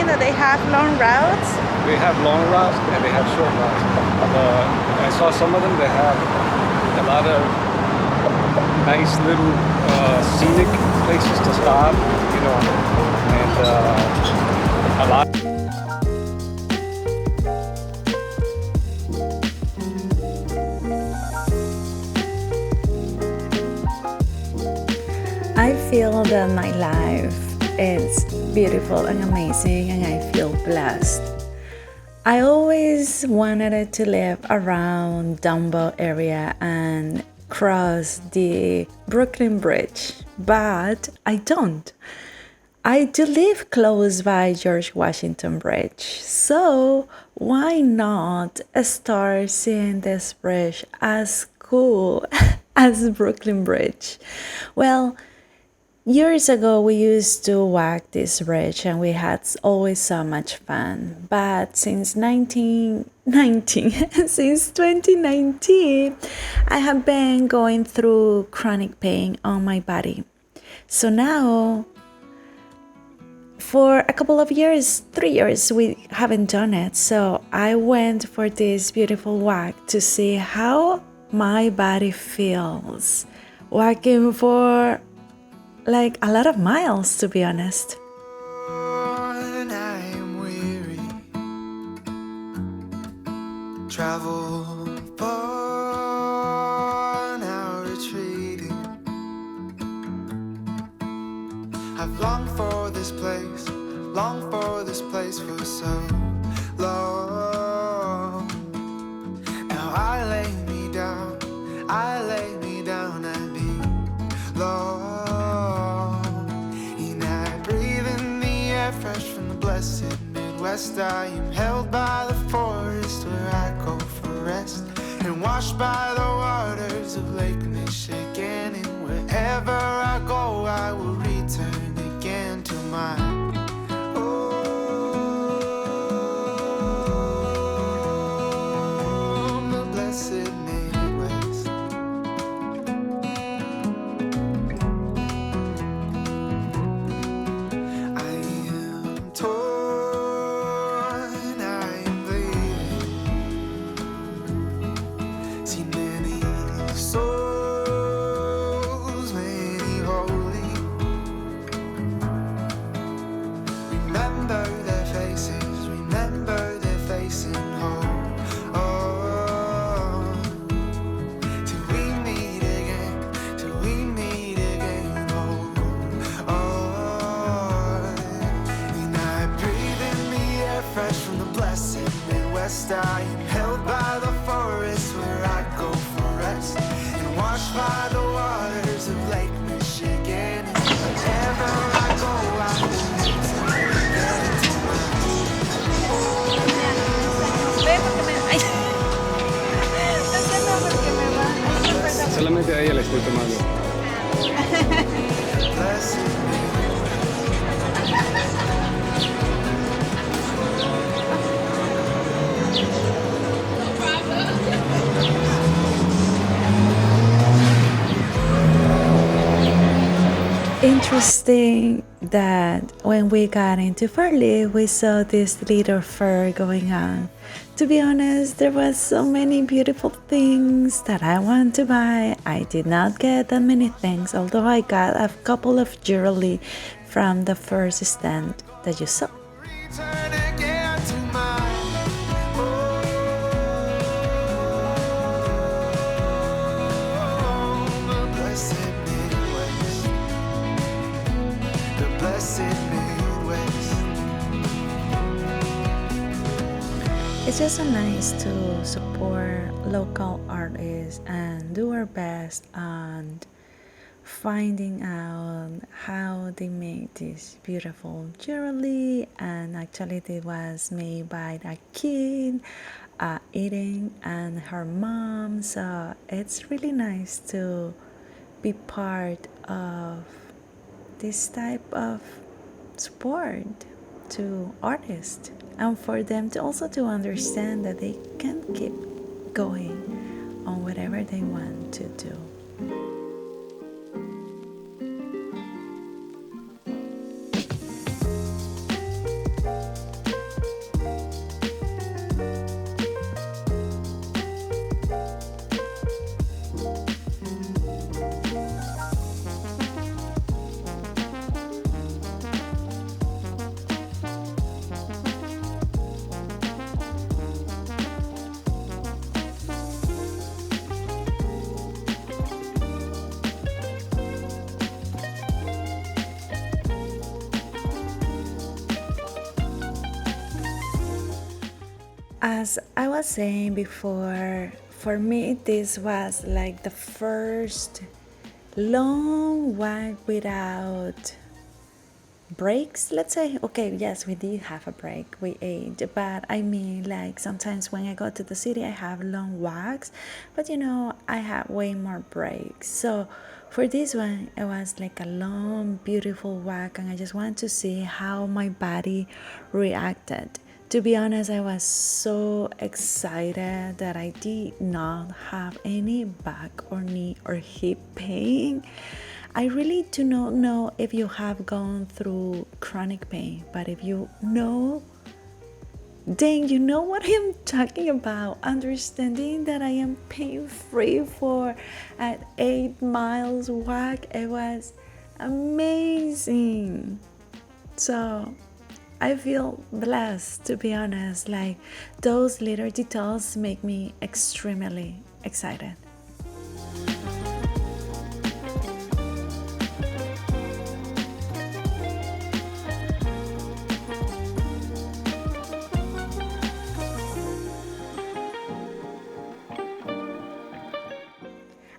that they have long routes? They have long routes and they have short routes. I saw some of them that have a lot of nice little scenic places to stop, you know, and a lot. I feel that my life is beautiful and amazing, and I feel blessed. I always wanted to live around Dumbo area and cross the Brooklyn Bridge, but I don't. I do live close by George Washington Bridge, so why not start seeing this bridge as cool as Brooklyn Bridge? Well, years ago, we used to walk this bridge and we had always so much fun. But since 1919, since 2019, I have been going through chronic pain on my body. So now, for a couple of years, 3 years, we haven't done it. So I went for this beautiful walk to see how my body feels walking for like a lot of miles, to be honest. I am weary, travel far, now retreating. I've longed for this place for so long. Now I lay me down and be lost. And I breathe in the air fresh from the blessed Midwest. I am held by the forest where I go for rest, and washed by the waters of Lake Michigan. And wherever I go, I will return again to my home, the blessed Midwest. I am torn, I am bleeding. See many souls, many holy. Remember their faces and hope. Oh, till we meet again, oh, and I breathe in the air fresh from the blessed Midwest. I am held by the forest where I go for rest, and washed by the waters of Lake Michigan. And wherever I go, I will return again to my Ve porque me... Ay. No sé, no, porque me va. Solamente a ella le estoy tomando. blessed Interesting that when we got into Farley, we saw this little fair going on. To be honest, there was so many beautiful things that I want to buy. I did not get that many things, although I got a couple of jewelry from the first stand that you saw. return again to my home, the blessed Midwest, the blessed Midwest. It's just so nice to support local artists and do our best on finding out how they make this beautiful jewelry. And actually it was made by a kid, Eden and her mom, so it's really nice to be part of this type of support to artists, and for them to also to understand that they can keep going on whatever they want to do. As I was saying before, for me, this was like the first long walk without breaks, let's say. Okay, yes, we did have a break, we ate, but I mean, like, sometimes when I go to the city I have long walks, but I have way more breaks. So for this one it was like a long beautiful walk, and I just wanted to see how my body reacted. To be honest, I was so excited that I did not have any back or knee or hip pain. I really do not know if you have gone through chronic pain, but if you know, then you know what I'm talking about. Understanding that I am pain free for an 8 miles walk, it was amazing. So I feel blessed, to be honest. Like, those little details make me extremely excited.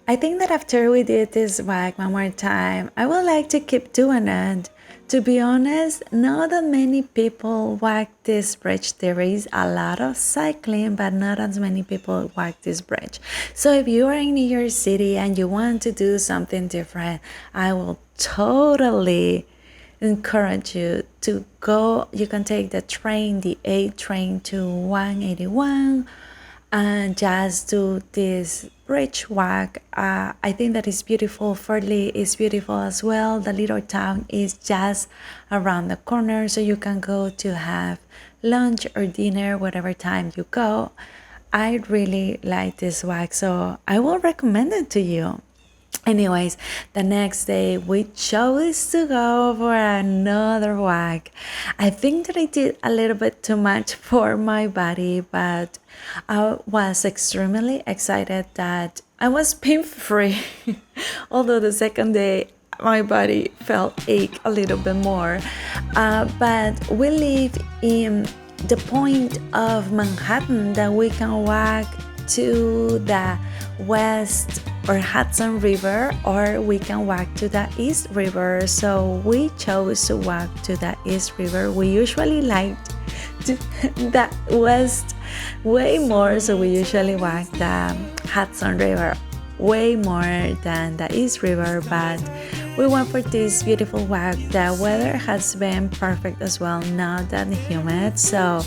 I think that after we did this walk one more time, I would like to keep doing it. To be honest, not that many people walk this bridge. There is a lot of cycling, but not as many people walk this bridge. So if you are in New York City and you want to do something different, I will totally encourage you to go. You can take the train, the A train to 181, and just do this bridge walk. I think that is beautiful. Fort is beautiful as well. The little town is just around the corner, so you can go to have lunch or dinner whatever time you go. I really like this walk, so I will recommend it to you. Anyways, the next day we chose to go for another walk. I think that I did a little bit too much for my body, but I was extremely excited that I was pain free. Although the second day my body felt ache a little bit more. But we live in the point of Manhattan that we can walk to the West or Hudson River, or we can walk to the East River. So we chose to walk to the East River. We usually like the West way more, so we usually walk the Hudson River way more than the East River, but we went for this beautiful walk. The weather has been perfect as well, not that humid, so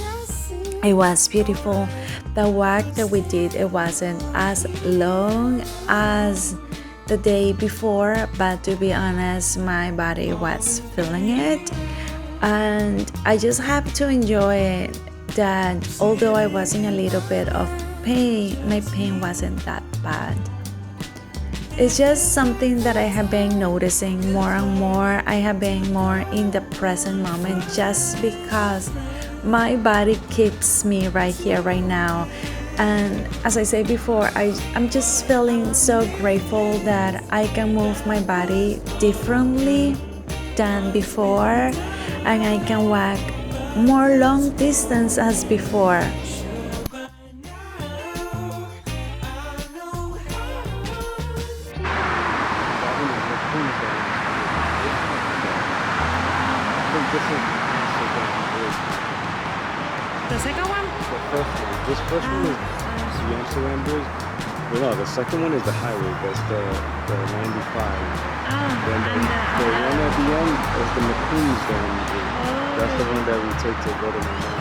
it was beautiful. The walk that we did, it wasn't as long as the day before, but to be honest, my body was feeling it, and I just have to enjoy it. That although I was in a little bit of pain, my pain wasn't that bad. It's just something that I have been noticing more and more. I have been more in the present moment, just because my body keeps me right here, right now. And as I said before, I'm just feeling so grateful that I can move my body differently than before, and I can walk more long distance as before. The second one? The first one. This first one is the Amsterdam Bridge. Well, no, the second one is the highway. That's the 95. Then the one at the end is the McQueenstown Bridge. That's the one that we take to go to my mom.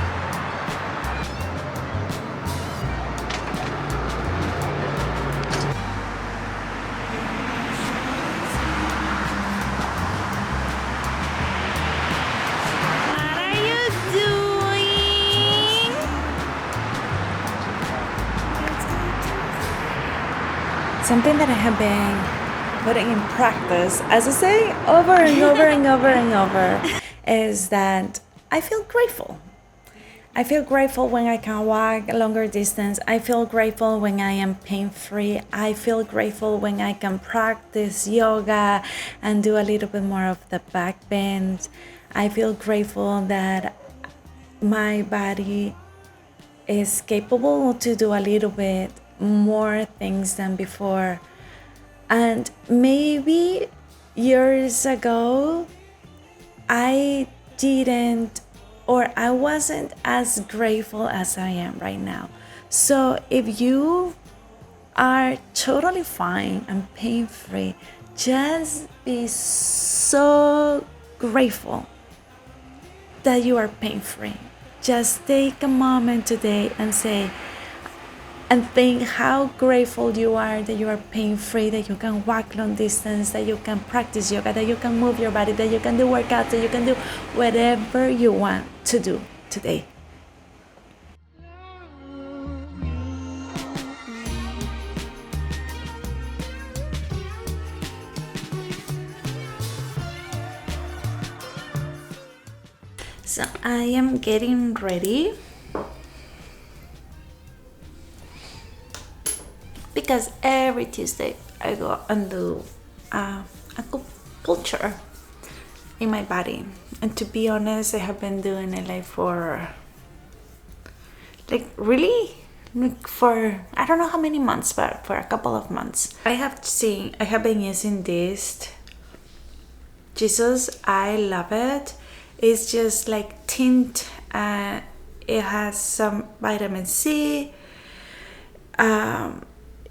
What are you doing? Something that I have been putting in practice, as I say over and over and over and over, is that I feel grateful. I feel grateful when I can walk a longer distance. I feel grateful when I am pain-free. I feel grateful when I can practice yoga and do a little bit more of the back bend. I feel grateful that my body is capable to do a little bit more things than before. And maybe years ago, I didn't, or I wasn't as grateful as I am right now. So if you are totally fine and pain free, just be so grateful that you are pain free. Just take a moment today and say, and think how grateful you are that you are pain free, that you can walk long distance, that you can practice yoga, that you can move your body, that you can do workouts, that you can do whatever you want to do today. So I am getting ready because every Tuesday I go and do acupuncture in my body. And to be honest, I have been doing it like for I don't know how many months, but for a couple of months. I have been using this Jesus. I love it. It's just like tint. It has some vitamin C.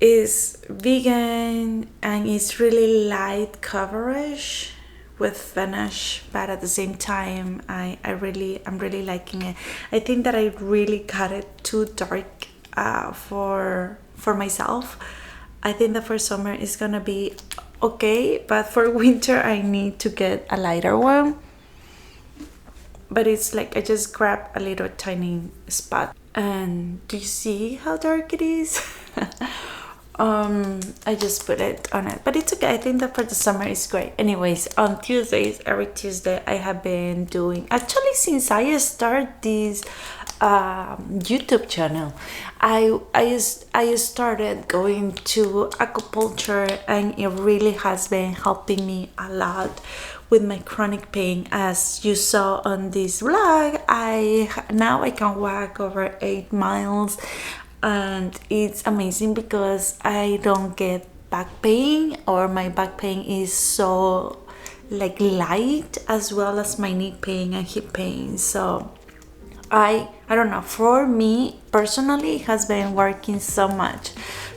It's vegan and it's really light coverage with finish, but at the same time I'm really liking it. I think that I really got it too dark for myself. I think that for summer it's gonna be okay, but for winter I need to get a lighter one. But it's like I just grab a little tiny spot. And do you see how dark it is? I just put it on it, but it's okay. I think that for the summer it's great. Anyways, on Tuesdays, every Tuesday I have been doing, actually since I started this YouTube channel, I started going to acupuncture, and it really has been helping me a lot with my chronic pain. As you saw on this vlog, now I can walk over 8 miles, and it's amazing because I don't get back pain, or my back pain is so like light, as well as my knee pain and hip pain. So I don't know, for me personally it has been working so much.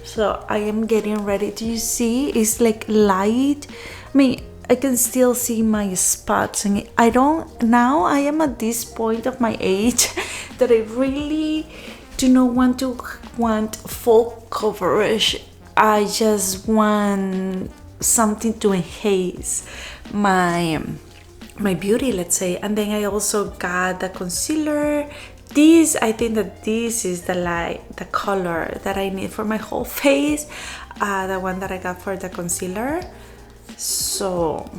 So I am getting ready. Do you see? It's like light. I mean, I can still see my spots, and I am at this point of my age that I really do not want full coverage. I just want something to enhance my beauty, let's say. And then I also got the concealer. I think that this is the color that I need for my whole face, the one that I got for the concealer. So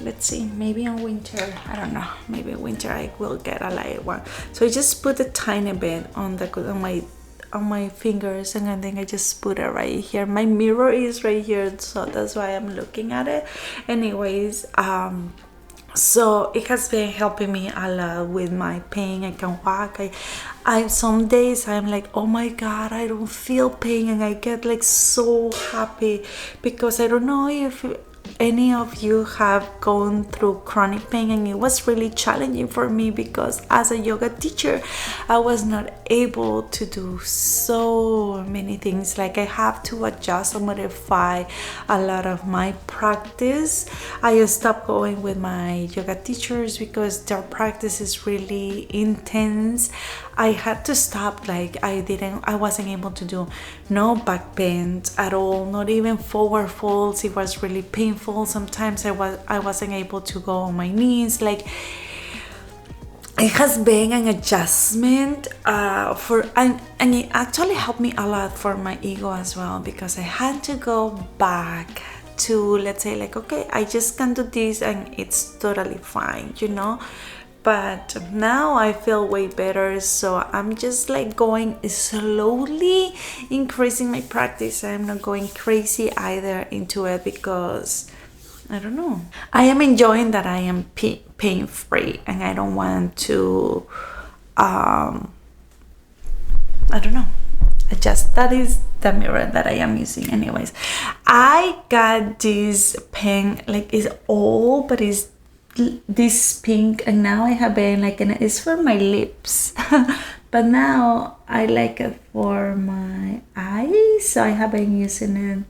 let's see, maybe on winter, I don't know, maybe in winter I will get a light one. So I just put a tiny bit on my fingers, and then I just put it right here. My mirror is right here, so that's why I'm looking at it. Anyways, so it has been helping me a lot with my pain. I can walk. I some days I'm like, oh my god, I don't feel pain, and I get like so happy, because I don't know if any of you have gone through chronic pain, and it was really challenging for me because as a yoga teacher I was not able to do so many things. Like I have to adjust and modify a lot of my practice. I stopped going with my yoga teachers because their practice is really intense. I had to stop. Like I wasn't able to do no back bends at all, not even forward folds. It was really painful. Sometimes I wasn't able to go on my knees. Like it has been an adjustment and it actually helped me a lot for my ego as well, because I had to go back to, let's say, like, okay, I just can do this and it's totally fine, you know. But now I feel way better, so I'm just like going slowly, increasing my practice. I'm not going crazy either into it, because I don't know, I am enjoying that I am pain free, and I don't want to I don't know. That is the mirror that I am using. Anyways, I got this pen, like it's old, but it's this pink, and now I have been like, and it's for my lips. But now I like it for my eyes, so I have been using it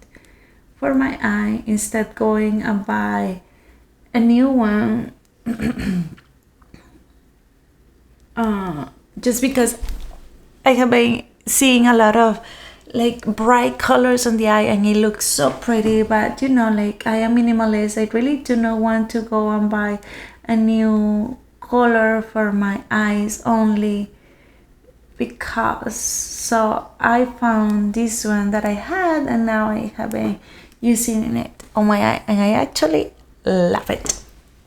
for my eye instead going and buy a new one. Just because I have been seeing a lot of like bright colors on the eye and it looks so pretty, but you know, like I am minimalist. I really do not want to go and buy a new color for my eyes only because. So I found this one that I had, and now I have been using it on my eye, and I actually love it.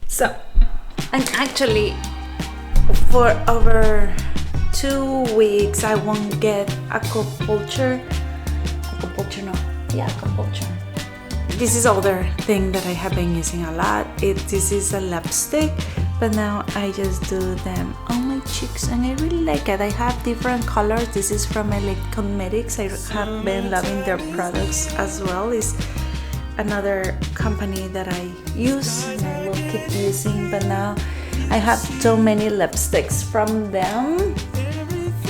So, and actually for over 2 weeks I won't get acupuncture. This is other thing that I have been using a lot. This is a lipstick, but now I just do them on my cheeks, and I really like it. I have different colors. This is from Meli Cosmetics. I have been loving their products as well. It's another company that I use and I will keep using, but now I have so many lipsticks from them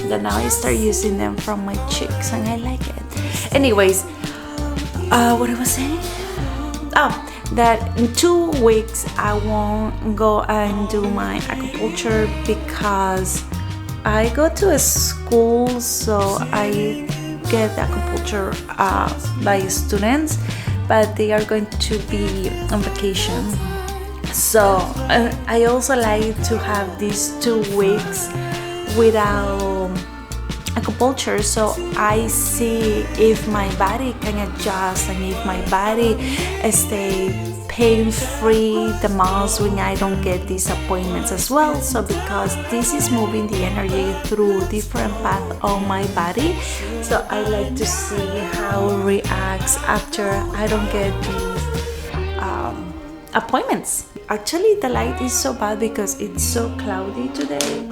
that now I start using them from my cheeks, and I like it. Anyways, what I was saying? That in 2 weeks I won't go and do my acupuncture because I go to a school, so I get acupuncture by students, but they are going to be on vacation. So I also like to have these 2 weeks without acupuncture, so I see if my body can adjust and if my body stay pain-free the most when I don't get these appointments as well. So because this is moving the energy through different paths on my body, so I like to see how it reacts after I don't get these appointments. Actually, the light is so bad because it's so cloudy today.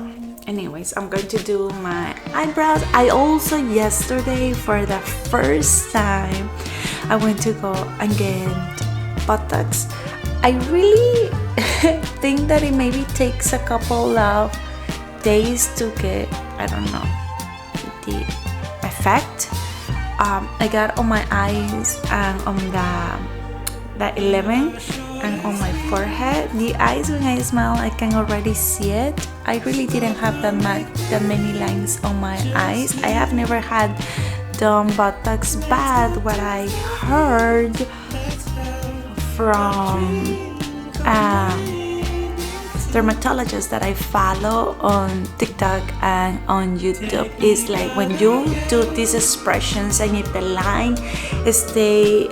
Anyways, I'm going to do my eyebrows. I also yesterday, for the first time, I went to go and get Botox. I really think that it maybe takes a couple of days to get, I don't know, the effect. I got on my eyes and on the 11 and on my forehead. The eyes, when I smile, I can already see it. I really didn't have that many lines on my eyes. I have never had done Botox, but what I heard from dermatologists that I follow on TikTok and on YouTube is like when you do these expressions and if the line stay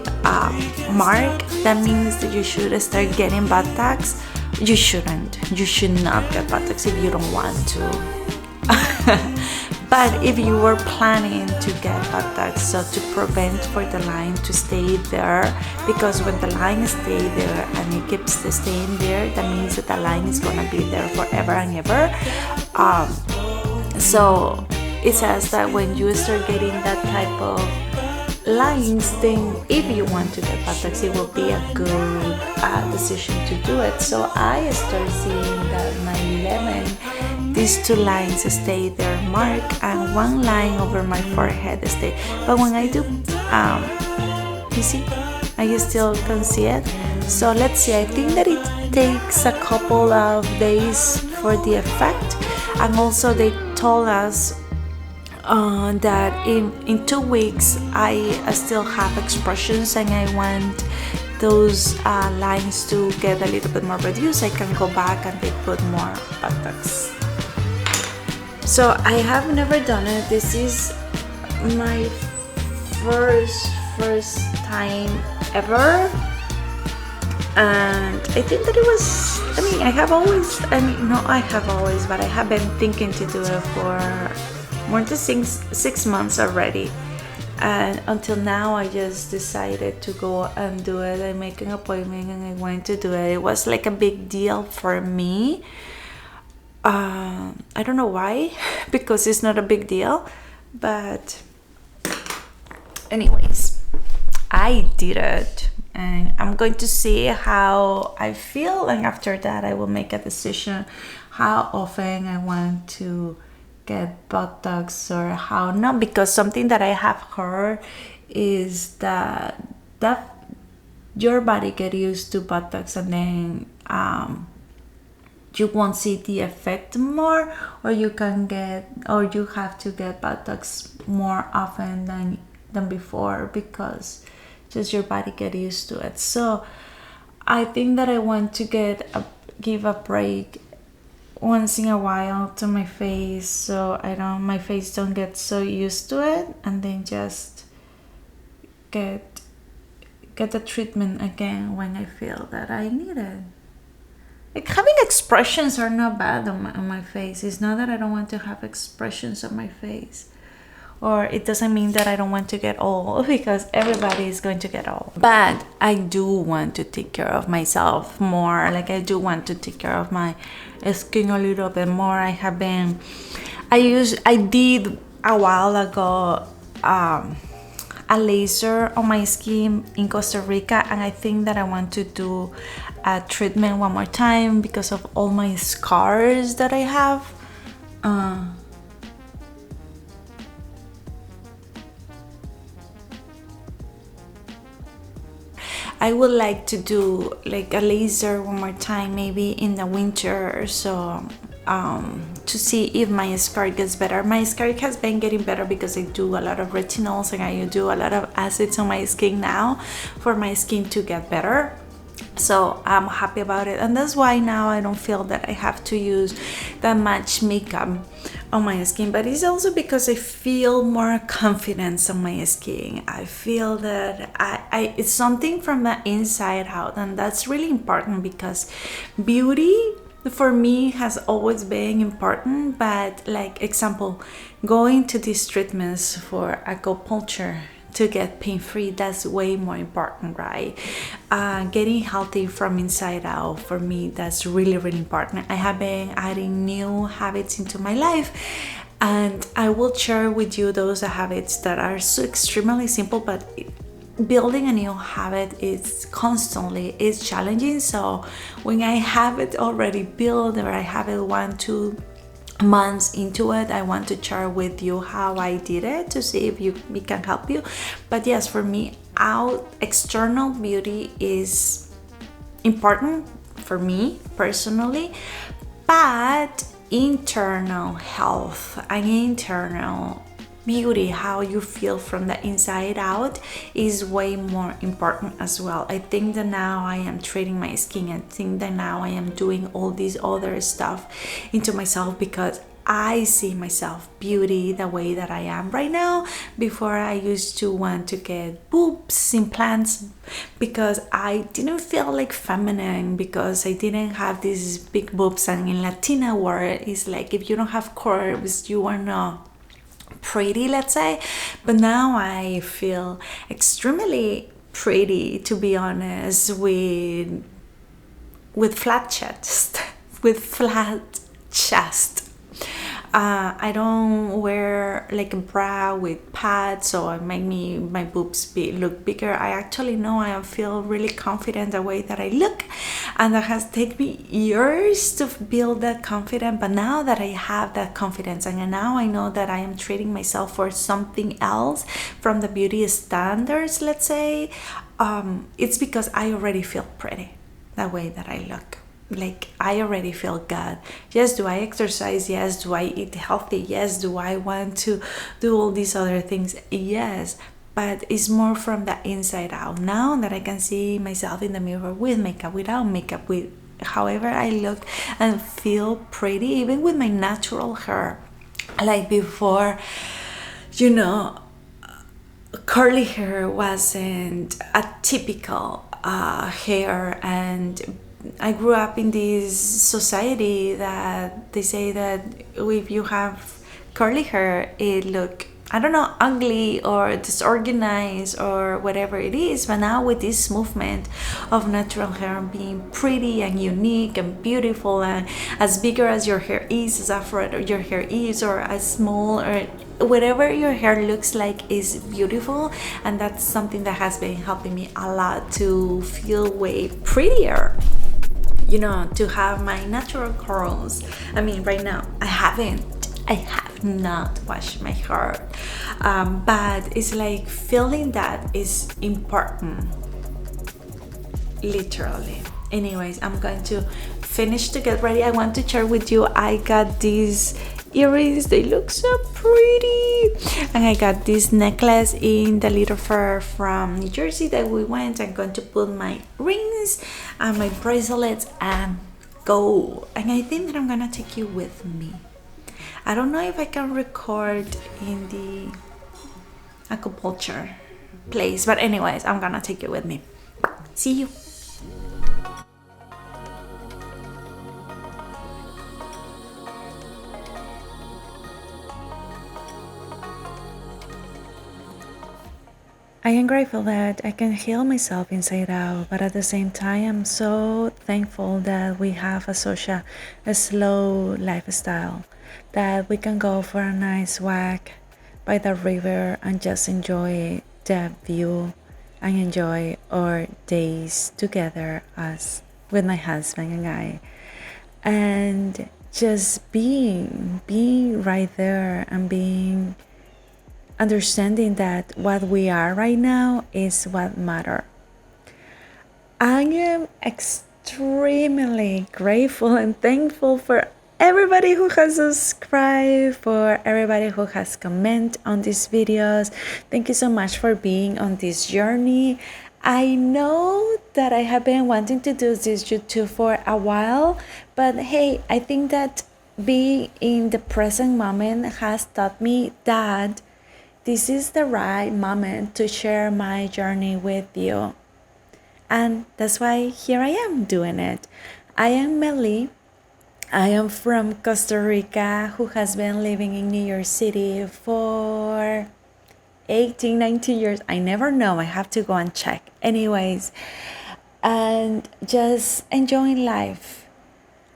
marked, that means that you should start getting Botox. You shouldn't. You should not get Botox if you don't want to. But if you were planning to get Botox, so to prevent for the line to stay there, because when the line stays there and it keeps staying there, that means that the line is gonna be there forever and ever. So it says that when you start getting that type of lines, then if you want to get Botox, it will be a good decision to do it. So I start seeing that my 11, these 2 lines stay there marked and 1 line over my forehead stay. But when I do, you see, I still can see it. So let's see, I think that it takes a couple of days for the effect. And also they told us that in 2 weeks I still have expressions and I want those lines to get a little bit more reduced. I can go back and they put more Botox. So I have never done it. This is my first time ever, and I think that it was, I have always, but I have been thinking to do it for more than six months already, and until now I just decided to go and do it. I make an appointment and I went to do it. It was like a big deal for me. I don't know why, because it's not a big deal, But anyways, I did it, and I'm going to see how I feel, and after that I will make a decision how often I want to get Botox or how not, because something that I have heard is that your body get used to Botox, and then you won't see the effect more, or you have to get Botox more often than before, because just your body get used to it. So I think that I want to give a break once in a while to my face, so my face don't get so used to it, and then just get the treatment again when I feel that I need it. Like, having expressions are not bad on my face. It's not that I don't want to have expressions on my face, or it doesn't mean that I don't want to get old, because everybody is going to get old. But I do want to take care of myself more. Like, I do want to take care of my skin a little bit more. I did a while ago a laser on my skin in Costa Rica, and I think that I want to do a treatment one more time because of all my scars that I have. I would like to do like a laser one more time, maybe in the winter or so, to see if my scar gets better. My scar has been getting better because I do a lot of retinols, and I do a lot of acids on my skin now for my skin to get better. So I'm happy about it, and that's why now I don't feel that I have to use that much makeup on my skin. But it's also because I feel more confidence on my skin. I feel that it's something from the inside out, and that's really important, because beauty for me has always been important. But like, example, going to these treatments for acupuncture to get pain-free, that's way more important, right? Getting healthy from inside out, for me, that's really, really important. I have been adding new habits into my life, and I will share with you those habits that are so extremely simple, but building a new habit is challenging. So when I have it already built, or I have it 1-2 months into it, I want to share with you how I did it, to see if we can help you. But yes, for me, external beauty is important for me personally, but internal health and internal beauty, how you feel from the inside out, is way more important as well. I think that now I am treating my skin. I think that now I am doing all these other stuff into myself, because I see myself beauty the way that I am right now. Before, I used to want to get boobs, implants, because I didn't feel like feminine, because I didn't have these big boobs. And in Latina world, it's like, if you don't have curves, you are not pretty, let's say. But now I feel extremely pretty, to be honest, with flat chest. I don't wear like a bra with pads, so it make my boobs look bigger. I actually know I feel really confident the way that I look, and that has taken me years to build that confidence. But now that I have that confidence, and now I know that I am treating myself for something else from the beauty standards, let's say, it's because I already feel pretty the way that I look. Like, I already feel good. Yes, do I exercise? Yes. Do I eat healthy? Yes. Do I want to do all these other things? Yes. But it's more from the inside out. Now that I can see myself in the mirror with makeup, without makeup, with however I look, and feel pretty, even with my natural hair. Like before, curly hair wasn't a typical hair, and I grew up in this society that they say that if you have curly hair, it look I don't know, ugly or disorganized or whatever it is. But now with this movement of natural hair being pretty and unique and beautiful, and as bigger as your hair is, as afro your hair is, or as small, or whatever your hair looks like is beautiful. And that's something that has been helping me a lot to feel way prettier, you know, to have my natural curls. I mean, right now I have not washed my hair, but it's like feeling that is important, literally. Anyways, I'm going to finish to get ready. I want to share with you, I got these earrings, they look so pretty, and I got this necklace in the little fair from New Jersey that we went. I'm going to put my rings and my bracelets and go, and I think that I'm gonna take you with me. I don't know if I can record in the acupuncture place, but anyways, I'm gonna take you with me. See you. I am grateful that I can heal myself inside out, but at the same time, I'm so thankful that we have a slow lifestyle, that we can go for a nice walk by the river and just enjoy the view and enjoy our days together, as with my husband and I, and just being right there and being understanding that what we are right now is what matters. I am extremely grateful and thankful for everybody who has subscribed, for everybody who has commented on these videos. Thank you so much for being on this journey. I know that I have been wanting to do this YouTube for a while, but hey, I think that being in the present moment has taught me that this is the right moment to share my journey with you. And that's why here I am doing it. I am Meli. I am from Costa Rica, who has been living in New York City for 18, 19 years. I never know. I have to go and check. Anyways, and just enjoying life.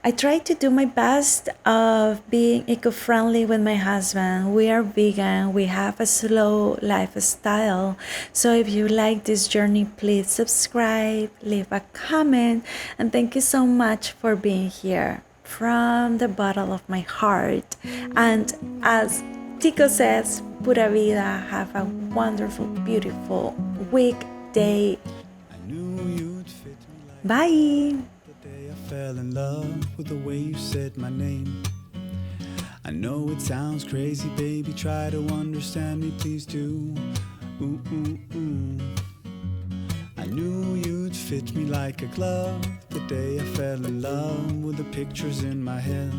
I try to do my best of being eco-friendly with my husband. We are vegan. We have a slow lifestyle. So if you like this journey, please subscribe, leave a comment, and thank you so much for being here from the bottom of my heart. And as Tico says, Pura Vida, have a wonderful, beautiful weekday. Bye. Fell in love with the way you said my name. I know it sounds crazy, baby, try to understand me, please do. Ooh, ooh, ooh. I knew you'd fit me like a glove the day I fell in love with the pictures in my head.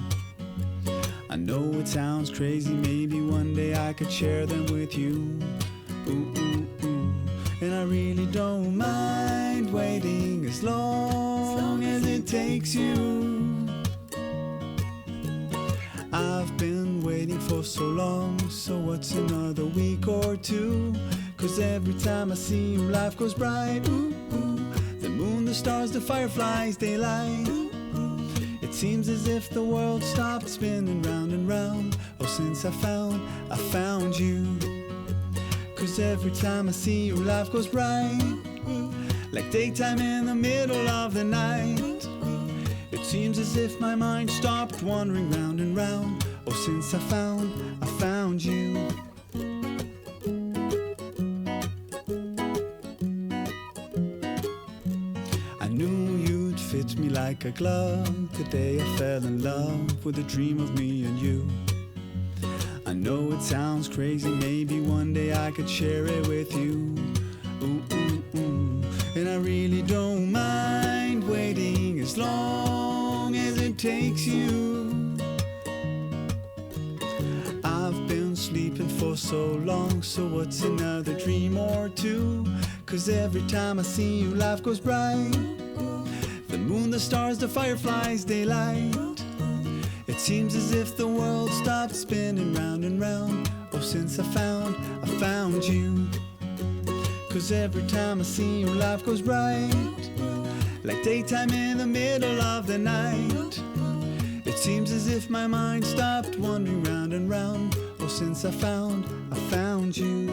I know it sounds crazy, maybe one day I could share them with you. Ooh, ooh, ooh. And I really don't mind waiting as long as it takes you. I've been waiting for so long, so what's another week or two? 'Cause every time I see you, life goes bright. Ooh, ooh. The moon, the stars, the fireflies, they light. It seems as if the world stopped spinning round and round. Oh, since I found you. 'Cause every time I see you, life goes bright, like daytime in the middle of the night. It seems as if my mind stopped wandering round and round. Oh, since I found you. I knew you'd fit me like a glove the day I fell in love with a dream of me and you. I know it sounds crazy, maybe one day I could share it with you. Ooh, ooh, ooh. And I really don't mind waiting as long as it takes you. I've been sleeping for so long, so what's another dream or two? 'Cause every time I see you, life goes bright. The moon, the stars, the fireflies, they light. It seems as if the world stopped spinning round and round. Oh, since I found you. 'Cause every time I see you, life goes right, like daytime in the middle of the night. It seems as if my mind stopped wandering round and round. Oh, since I found you.